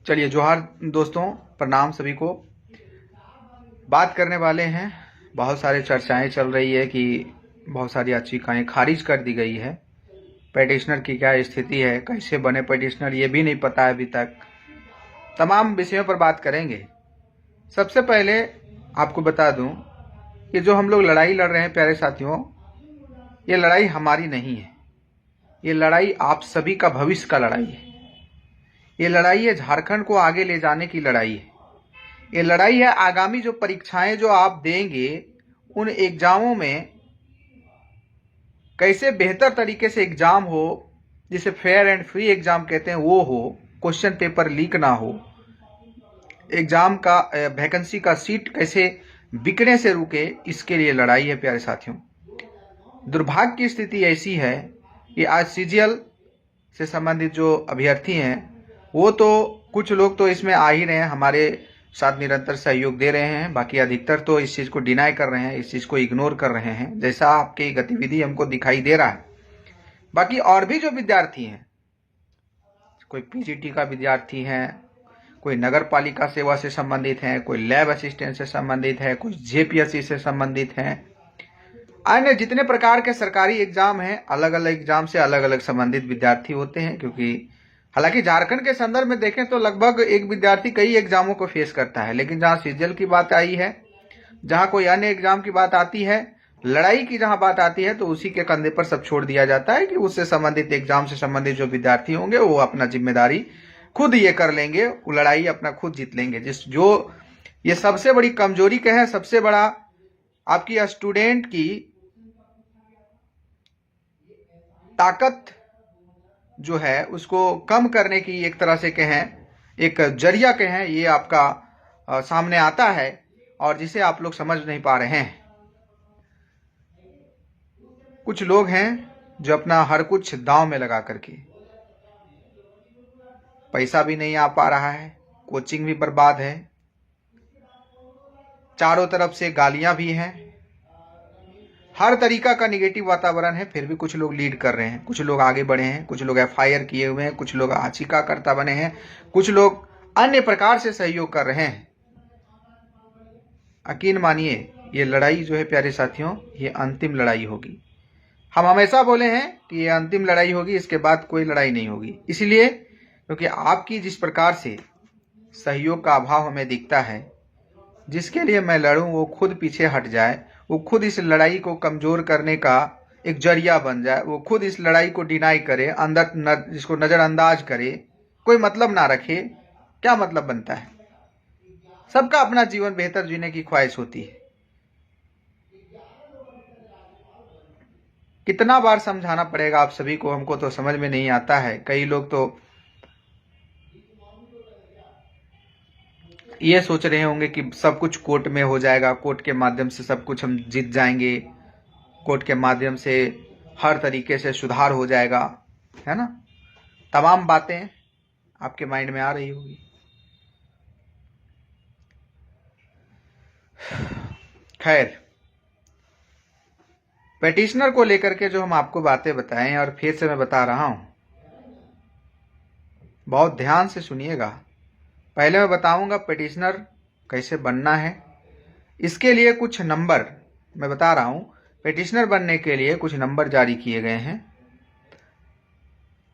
चलिए जोहार दोस्तों, प्रणाम सभी को। बात करने वाले हैं, बहुत सारे चर्चाएं चल रही है कि बहुत सारी याचिकाएं खारिज कर दी गई है। पेटिशनर की क्या स्थिति है, कैसे बने पेटिशनर, ये भी नहीं पता है अभी तक। तमाम विषयों पर बात करेंगे। सबसे पहले आपको बता दूं कि जो हम लोग लड़ाई लड़ रहे हैं प्यारे साथियों, ये लड़ाई हमारी नहीं है। ये लड़ाई आप सभी का भविष्य का लड़ाई है। ये लड़ाई है झारखंड को आगे ले जाने की लड़ाई है। ये लड़ाई है आगामी जो परीक्षाएं जो आप देंगे, उन एग्जामों में कैसे बेहतर तरीके से एग्जाम हो, जिसे फेयर एंड फ्री एग्जाम कहते हैं वो हो, क्वेश्चन पेपर लीक ना हो, एग्जाम का वैकेंसी का सीट कैसे बिकने से रुके, इसके लिए लड़ाई है प्यारे साथियों। दुर्भाग्य की स्थिति ऐसी है कि आज सीजीएल से संबंधित जो अभ्यर्थी हैं, वो तो कुछ लोग तो इसमें आ ही रहे हैं, हमारे साथ निरंतर सहयोग दे रहे हैं। बाकी अधिकतर तो इस चीज़ को डिनाई कर रहे हैं, इस चीज़ को इग्नोर कर रहे हैं, जैसा आपकी गतिविधि हमको दिखाई दे रहा है। बाकी और भी जो विद्यार्थी हैं, कोई पीजीटी का विद्यार्थी हैं, कोई नगर पालिका सेवा से संबंधित हैं, कोई लैब असिस्टेंट से संबंधित है, कोई जेपीएससी से संबंधित हैं, अन्य जितने प्रकार के सरकारी एग्जाम हैं, अलग अलग एग्जाम से अलग अलग संबंधित विद्यार्थी होते हैं। क्योंकि हालांकि झारखंड के संदर्भ में देखें तो लगभग एक विद्यार्थी कई एग्जामों को फेस करता है, लेकिन जहां सीजीएल की बात आई है, जहां कोई अन्य एग्जाम की बात आती है, लड़ाई की जहां बात आती है, तो उसी के कंधे पर सब छोड़ दिया जाता है कि उससे संबंधित एग्जाम से संबंधित जो विद्यार्थी होंगे वो अपना जिम्मेदारी खुद ये कर लेंगे, वो लड़ाई अपना खुद जीत लेंगे। जो ये सबसे बड़ी कमजोरी क्या है, सबसे बड़ा आपकी स्टूडेंट की ताकत जो है उसको कम करने की एक तरह से कहें, एक जरिया कहें, ये आपका सामने आता है और जिसे आप लोग समझ नहीं पा रहे हैं। कुछ लोग हैं जो अपना हर कुछ दांव में लगा करके, पैसा भी नहीं आ पा रहा है, कोचिंग भी बर्बाद है, चारों तरफ से गालियां भी हैं, हर तरीका का निगेटिव वातावरण है, फिर भी कुछ लोग लीड कर रहे हैं, कुछ लोग आगे बढ़े हैं, कुछ लोग एफआईआर किए हुए हैं, कुछ लोग याचिकाकर्ता बने हैं, कुछ लोग अन्य प्रकार से सहयोग कर रहे हैं। यकीन मानिए, ये लड़ाई जो है प्यारे साथियों, ये अंतिम लड़ाई होगी। हम हमेशा बोले हैं कि ये अंतिम लड़ाई होगी, इसके बाद कोई लड़ाई नहीं होगी। इसलिए क्योंकि आपकी जिस प्रकार से सहयोग का अभाव हमें दिखता है, जिसके लिए मैं लड़ूं वो खुद पीछे हट जाए, वो खुद इस लड़ाई को कमजोर करने का एक जरिया बन जाए, वो खुद इस लड़ाई को डिनाई करे, अंदर जिसको नजरअंदाज करे, कोई मतलब ना रखे, क्या मतलब बनता है? सबका अपना जीवन बेहतर जीने की ख्वाहिश होती है। कितना बार समझाना पड़ेगा आप सभी को, हमको तो समझ में नहीं आता है। कई लोग तो ये सोच रहे होंगे कि सब कुछ कोर्ट में हो जाएगा, कोर्ट के माध्यम से सब कुछ हम जीत जाएंगे, कोर्ट के माध्यम से हर तरीके से सुधार हो जाएगा, है ना? तमाम बातें आपके माइंड में आ रही होगी। खैर, पेटिशनर को लेकर के जो हम आपको बातें बताएं, और फिर से मैं बता रहा हूं, बहुत ध्यान से सुनिएगा। पहले मैं बताऊंगा पेटिशनर कैसे बनना है। इसके लिए कुछ नंबर मैं बता रहा हूं। पेटिशनर बनने के लिए कुछ नंबर जारी किए गए हैं,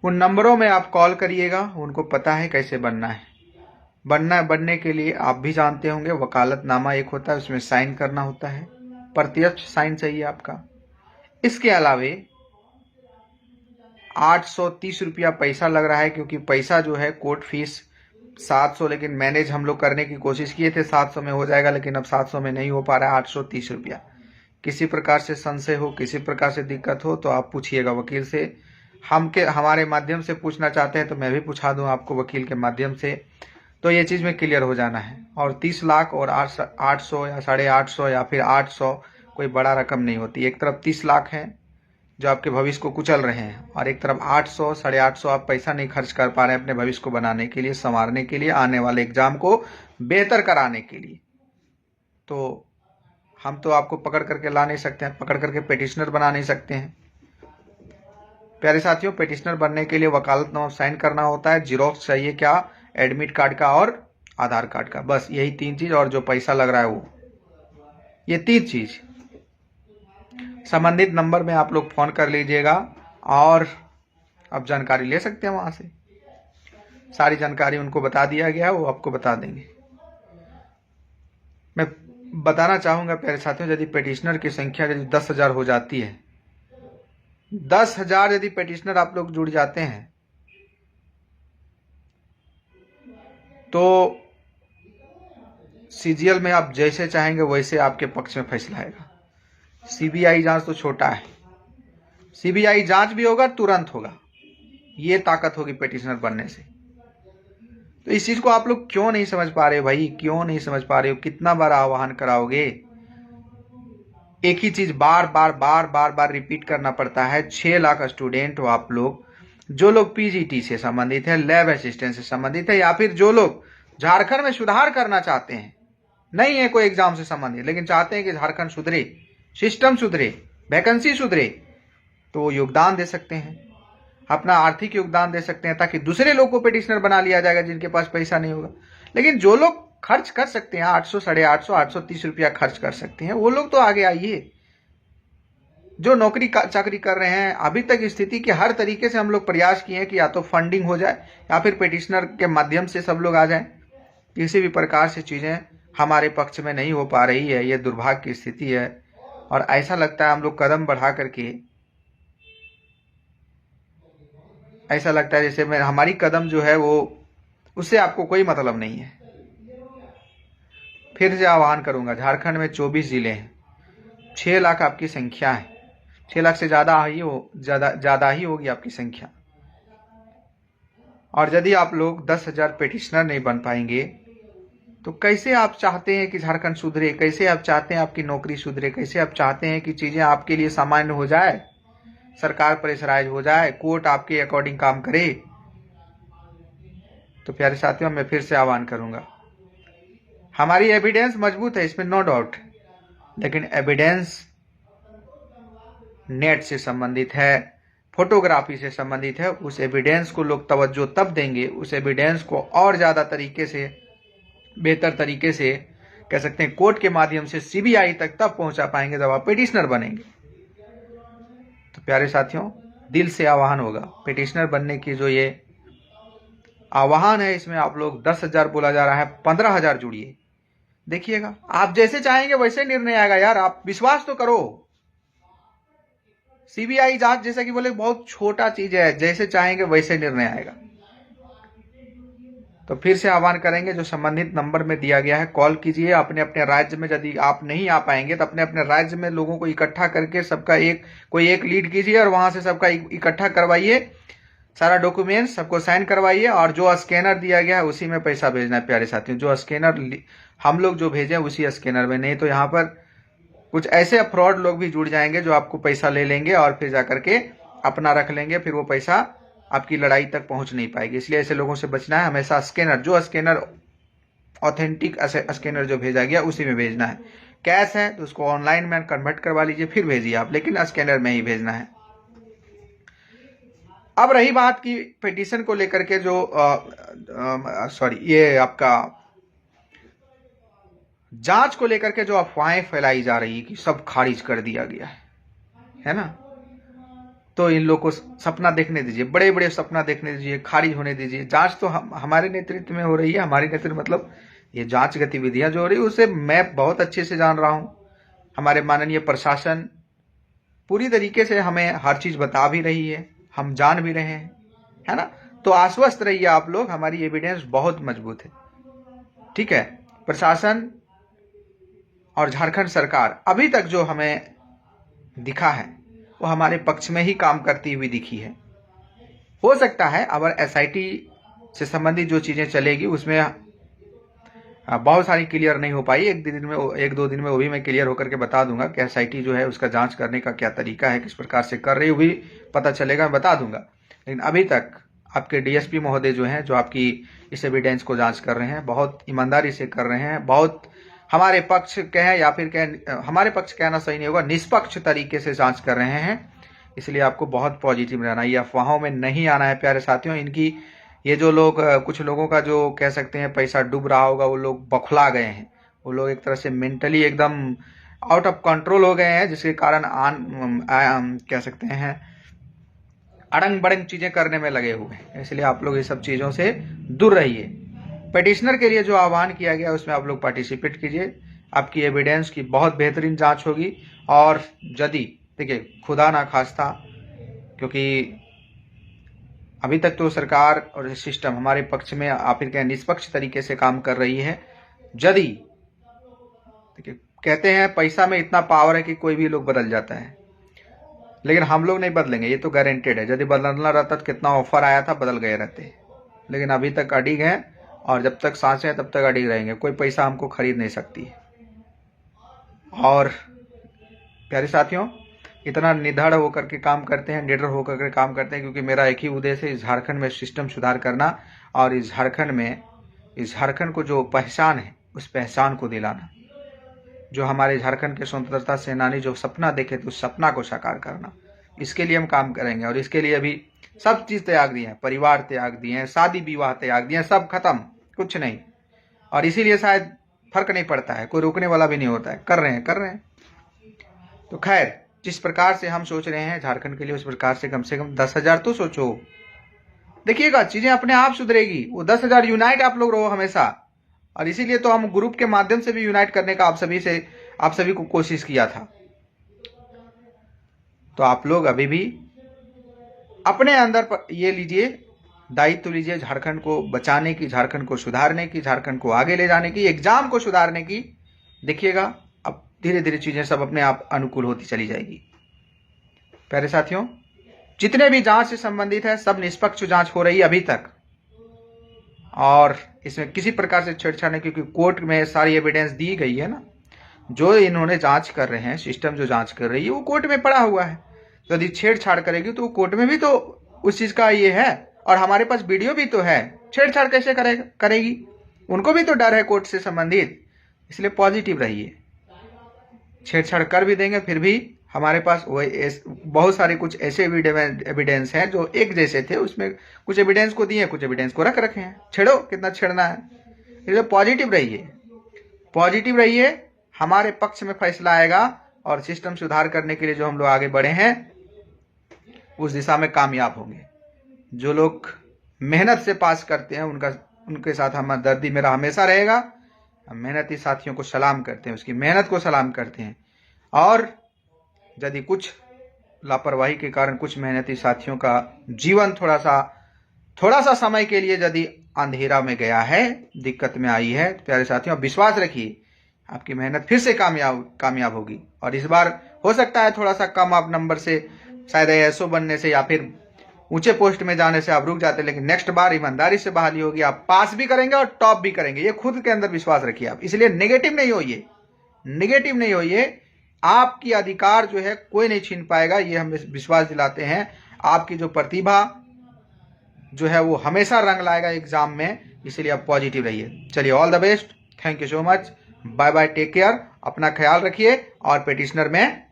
उन नंबरों में आप कॉल करिएगा। उनको पता है कैसे बनना है। बनने के लिए आप भी जानते होंगे, वकालतनामा एक होता है, उसमें साइन करना होता है, प्रत्यक्ष साइन चाहिए आपका। इसके अलावे 830 रुपया पैसा लग रहा है, क्योंकि पैसा जो है कोर्ट फीस 700, लेकिन मैनेज हम लोग करने की कोशिश किए थे 700 में हो जाएगा, लेकिन अब 700 में नहीं हो पा रहा है, 830 रुपया। किसी प्रकार से संशय हो, किसी प्रकार से दिक्कत हो तो आप पूछिएगा वकील से। हमारे माध्यम से पूछना चाहते हैं तो मैं भी पूछा दूं आपको वकील के माध्यम से, तो ये चीज़ में क्लियर हो जाना है। और 30 लाख और 800 या 850 या फिर 800 कोई बड़ा रकम नहीं होती। एक तरफ 30 लाख है जो आपके भविष्य को कुचल रहे हैं, और एक तरफ 800 850 आप पैसा नहीं खर्च कर पा रहे हैं अपने भविष्य को बनाने के लिए, संवारने के लिए, आने वाले एग्जाम को बेहतर कराने के लिए। तो हम तो आपको पकड़ करके ला नहीं सकते हैं, पकड़ करके पेटिशनर बना नहीं सकते हैं। प्यारे साथियों, पेटिशनर बनने के लिए वकालतनामा साइन करना होता है, जीरोक्स चाहिए, क्या एडमिट कार्ड का और आधार कार्ड का, बस यही 3 चीज, और जो पैसा लग रहा है वो, ये 3 चीज। संबंधित नंबर में आप लोग फोन कर लीजिएगा और आप जानकारी ले सकते हैं वहां से। सारी जानकारी उनको बता दिया गया, वो आपको बता देंगे। मैं बताना चाहूंगा प्यारे साथियों, यदि पेटिशनर की संख्या यदि 10,000 हो जाती है, 10,000 यदि पेटिशनर आप लोग जुड़ जाते हैं तो सीजीएल में आप जैसे चाहेंगे वैसे आपके पक्ष में फैसला आएगा। सीबीआई जांच तो छोटा है, सीबीआई जांच भी होगा तुरंत होगा, ये ताकत होगी पेटिशनर बनने से। तो इस चीज को आप लोग क्यों नहीं समझ पा रहे हो भाई, क्यों नहीं समझ पा रहे हो? कितना बार आह्वान कराओगे? एक ही चीज बार बार बार बार बार रिपीट करना पड़ता है। 6 लाख स्टूडेंट हो आप लोग, जो लोग पीजीटी से संबंधित है, लैब असिस्टेंट से संबंधित है, या फिर जो लोग झारखंड में सुधार करना चाहते हैं, नहीं है कोई एग्जाम से संबंधित, लेकिन चाहते हैं कि झारखंड सुधरे, सिस्टम सुधरे, वैकेंसी सुधरे, तो वो योगदान दे सकते हैं, अपना आर्थिक योगदान दे सकते हैं, ताकि दूसरे लोग को पेटिशनर बना लिया जाएगा जिनके पास पैसा नहीं होगा। लेकिन जो लोग खर्च कर सकते हैं 800, 850, 830 रुपया खर्च कर सकते हैं, वो लोग तो आगे आइए। जो नौकरी चाकरी कर रहे हैं, अभी तक स्थिति के हर तरीके से हम लोग प्रयास किए हैं कि या तो फंडिंग हो जाए या फिर पेटिशनर के माध्यम से सब लोग आ जाएं। किसी भी प्रकार से चीजें हमारे पक्ष में नहीं हो पा रही है, ये दुर्भाग्य की स्थिति है। और ऐसा लगता है हम लोग कदम बढ़ा करके, ऐसा लगता है जैसे मैं हमारी कदम जो है वो, उससे आपको कोई मतलब नहीं है। फिर से आह्वान करूंगा, झारखंड में 24 जिले हैं, 6 लाख आपकी संख्या है, 6 लाख से ज्यादा ही होगी आपकी संख्या। और यदि आप लोग 10,000 पेटिशनर नहीं बन पाएंगे तो कैसे आप चाहते हैं कि झारखंड सुधरे? कैसे आप चाहते हैं आपकी नौकरी सुधरे? कैसे आप चाहते हैं कि चीजें आपके लिए सामान्य हो जाए, सरकार प्रेशराइज हो जाए, कोर्ट आपके अकॉर्डिंग काम करे? तो प्यारे साथियों, मैं फिर से आह्वान करूंगा, हमारी एविडेंस मजबूत है, इसमें नो डाउट, लेकिन एविडेंस नेट से संबंधित है, फोटोग्राफी से संबंधित है। उस एविडेंस को लोग तवज्जो तब देंगे, उस एविडेंस को और ज्यादा तरीके से, बेहतर तरीके से कह सकते हैं कोर्ट के माध्यम से सीबीआई तक तब पहुंचा पाएंगे जब आप पेटिशनर बनेंगे। तो प्यारे साथियों, दिल से आह्वान होगा, पेटिशनर बनने की जो ये आह्वान है, इसमें आप लोग 10,000 बोला जा रहा है, 15,000 जुड़िए। देखिएगा, आप जैसे चाहेंगे वैसे निर्णय आएगा यार, आप विश्वास तो करो। सीबीआई जांच जैसा कि बोले बहुत छोटा चीज है, जैसे चाहेंगे वैसे निर्णय आएगा। तो फिर से आह्वान करेंगे, जो संबंधित नंबर में दिया गया है, कॉल कीजिए। अपने अपने राज्य में यदि आप नहीं आ पाएंगे तो अपने अपने राज्य में लोगों को इकट्ठा करके सबका कोई एक लीड कीजिए और वहां से सबका इकट्ठा करवाइए, सारा डॉक्यूमेंट सबको साइन करवाइए, और जो स्कैनर दिया गया है उसी में पैसा भेजना है। प्यारे साथियों, जो स्कैनर हम लोग जो भेजें उसी स्कैनर में, नहीं तो यहाँ पर कुछ ऐसे फ्रॉड लोग भी जुड़ जाएंगे जो आपको पैसा ले लेंगे और फिर जाकर के अपना रख लेंगे, फिर वो पैसा आपकी लड़ाई तक पहुंच नहीं पाएगी। इसलिए ऐसे लोगों से बचना है। हमेशा स्कैनर, जो स्कैनर ऑथेंटिक स्कैनर जो भेजा गया उसी में भेजना है। कैश है तो उसको ऑनलाइन में कन्वर्ट करवा लीजिए, फिर भेजिए आप, लेकिन स्कैनर में ही भेजना है। अब रही बात की पिटीशन को लेकर के, जो ये आपका जांच को लेकर के जो अफवाहें फैलाई जा रही है कि सब खारिज कर दिया गया है ना, तो इन लोग को सपना देखने दीजिए, बड़े बड़े सपना देखने दीजिए, खारिज होने दीजिए। जांच तो हमारे नेतृत्व में हो रही है। हमारे नेतृत्व मतलब ये जांच गतिविधियां जो हो रही है उसे मैं बहुत अच्छे से जान रहा हूं। हमारे माननीय प्रशासन पूरी तरीके से हमें हर चीज बता भी रही है, हम जान भी रहे हैं, है ना। तो आश्वस्त रहिए आप लोग, हमारी एविडेंस बहुत मजबूत है, ठीक है। प्रशासन और झारखंड सरकार अभी तक जो हमें दिखा है वो हमारे पक्ष में ही काम करती हुई दिखी है। हो सकता है अगर एसआईटी से संबंधित जो चीजें चलेगी उसमें बहुत सारी क्लियर नहीं हो पाई, एक दो दिन में वो भी मैं क्लियर होकर के बता दूंगा कि एसआईटी जो है उसका जांच करने का क्या तरीका है, किस प्रकार से कर रही है, वो भी पता चलेगा, बता दूंगा। लेकिन अभी तक आपके डीएसपी महोदय जो हैं, जो आपकी इस एविडेंस को जांच कर रहे हैं, बहुत ईमानदारी से कर रहे हैं, बहुत हमारे पक्ष कहें या फिर कहें, हमारे पक्ष कहना सही नहीं होगा, निष्पक्ष तरीके से जांच कर रहे हैं। इसलिए आपको बहुत पॉजिटिव रहना है, ये अफवाहों में नहीं आना है प्यारे साथियों। इनकी ये जो लोग कुछ लोगों का जो कह सकते हैं पैसा डूब रहा होगा, वो लोग बौखला गए हैं, वो लोग एक तरह से मेंटली एकदम आउट ऑफ कंट्रोल हो गए हैं, जिसके कारण कह सकते हैं अड़ंग बड़ंग चीजें करने में लगे हुए हैं। इसलिए आप लोग ये सब चीजों से दूर रहिए। पिटिशनर के लिए जो आह्वान किया गया उसमें आप लोग पार्टिसिपेट कीजिए। आपकी एविडेंस की बहुत बेहतरीन जांच होगी। और यदि देखिए खुदा ना खास्ता, क्योंकि अभी तक तो सरकार और सिस्टम हमारे पक्ष में आप फिर निष्पक्ष तरीके से काम कर रही है। यदि देखिए कहते हैं पैसा में इतना पावर है कि कोई भी लोग बदल जाता है, लेकिन हम लोग नहीं बदलेंगे, ये तो गारंटेड है। यदि बदलना रहता तो कितना ऑफर आया था, बदल गए रहते, लेकिन अभी तक अडिग हैं और जब तक सांसें हैं तब तक अडिग रहेंगे। कोई पैसा हमको खरीद नहीं सकती। और प्यारे साथियों, इतना निडर होकर के काम करते हैं, निडर होकर के काम करते हैं, क्योंकि मेरा एक ही उद्देश्य है, इस झारखंड में सिस्टम सुधार करना और इस झारखंड को जो पहचान है उस पहचान को दिलाना। जो हमारे झारखंड के स्वतंत्रता सेनानी जो सपना देखे थे उस सपना को साकार करना। इसके लिए हम काम करेंगे और इसके लिए अभी सब चीज त्याग दिए हैं, परिवार त्याग दिए हैं, शादी विवाह त्याग दिए हैं, सब खत्म, कुछ नहीं। और इसीलिए शायद फर्क नहीं पड़ता है, कोई रोकने वाला भी नहीं होता है, कर रहे हैं। तो खैर, जिस प्रकार से हम सोच रहे हैं झारखंड के लिए, उस प्रकार से कम 10,000 तो सोचो। देखिएगा चीजें अपने आप सुधरेगी। वो 10,000 यूनाइट आप लोग रहो हमेशा। और इसीलिए तो हम ग्रुप के माध्यम से भी यूनाइट करने का आप सभी को कोशिश किया था। तो आप लोग अभी भी अपने अंदर ये लीजिए, दायित्व लीजिए झारखंड को बचाने की, झारखंड को सुधारने की, झारखंड को आगे ले जाने की, एग्जाम को सुधारने की। देखिएगा अब धीरे धीरे चीजें सब अपने आप अनुकूल होती चली जाएगी। प्यारे साथियों, जितने भी जांच से संबंधित है सब निष्पक्ष जांच हो रही है अभी तक, और इसमें किसी प्रकार से छेड़छाड़ नहीं, क्योंकि कोर्ट में सारी एविडेंस दी गई है ना। जो इन्होंने जांच कर रहे हैं, सिस्टम जो जांच कर रही है वो कोर्ट में पड़ा हुआ है। तो यदि छेड़छाड़ करेगी तो कोर्ट में भी तो उस चीज का ये है, और हमारे पास वीडियो भी तो है। छेड़छाड़ कैसे करेगी? उनको भी तो डर है कोर्ट से संबंधित। इसलिए पॉजिटिव रहिए। छेड़छाड़ कर भी देंगे फिर भी हमारे पास बहुत सारे कुछ ऐसे एविडेंस हैं जो एक जैसे थे, उसमें कुछ एविडेंस को दिए, कुछ एविडेंस को रखे हैं। छेड़ो, कितना छेड़ना है। इसलिए पॉजिटिव रहिए। हमारे पक्ष में फैसला आएगा और सिस्टम सुधार करने के लिए जो हम लोग आगे बढ़े हैं उस दिशा में कामयाब होंगे। जो लोग मेहनत से पास करते हैं उनके साथ हमदर्दी मेरा हमेशा रहेगा। हम मेहनती साथियों को सलाम करते हैं, उसकी मेहनत को सलाम करते हैं। और यदि कुछ लापरवाही के कारण कुछ मेहनती साथियों का जीवन थोड़ा सा समय के लिए यदि अंधेरा में गया है, दिक्कत में आई है, तो प्यारे साथियों विश्वास रखिए आपकी मेहनत फिर से कामयाब होगी। और इस बार हो सकता है थोड़ा सा कम आप नंबर से, शायद एएसओ बनने से या फिर ऊंचे पोस्ट में जाने से आप रुक जाते, लेकिन नेक्स्ट बार ईमानदारी से बहाली होगी, आप पास भी करेंगे और टॉप भी करेंगे। ये खुद के अंदर विश्वास रखिए आप। इसलिए नेगेटिव नहीं होइए। आपकी अधिकार जो है कोई नहीं छीन पाएगा, ये हम विश्वास दिलाते हैं। आपकी जो प्रतिभा जो है वो हमेशा रंग लाएगा एग्जाम में। इसलिए आप पॉजिटिव रहिए। चलिए, all the best, thank you so much, bye bye, take care, अपना ख्याल रखिए। और पिटिशनर में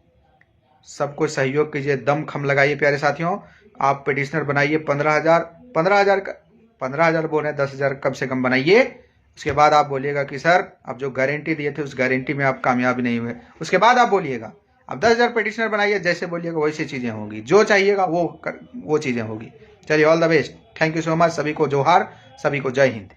सबको सहयोग कीजिए, दम खम लगाइए। प्यारे साथियों, आप पिटिशनर बनाइए 15,000 बोल रहे हैं, 10,000 कम से कम बनाइए। उसके बाद आप बोलिएगा कि सर अब जो गारंटी दिए थे उस गारंटी में आप कामयाब नहीं हुए। उसके बाद आप बोलिएगा। अब 10,000 पिटिशनर बनाइए, जैसे बोलिएगा वैसी चीजें होंगी, जो चाहिएगा वो चीजें होगी। चलिए, all the best, thank you so much. सभी को जोहार, सभी को जय हिंद।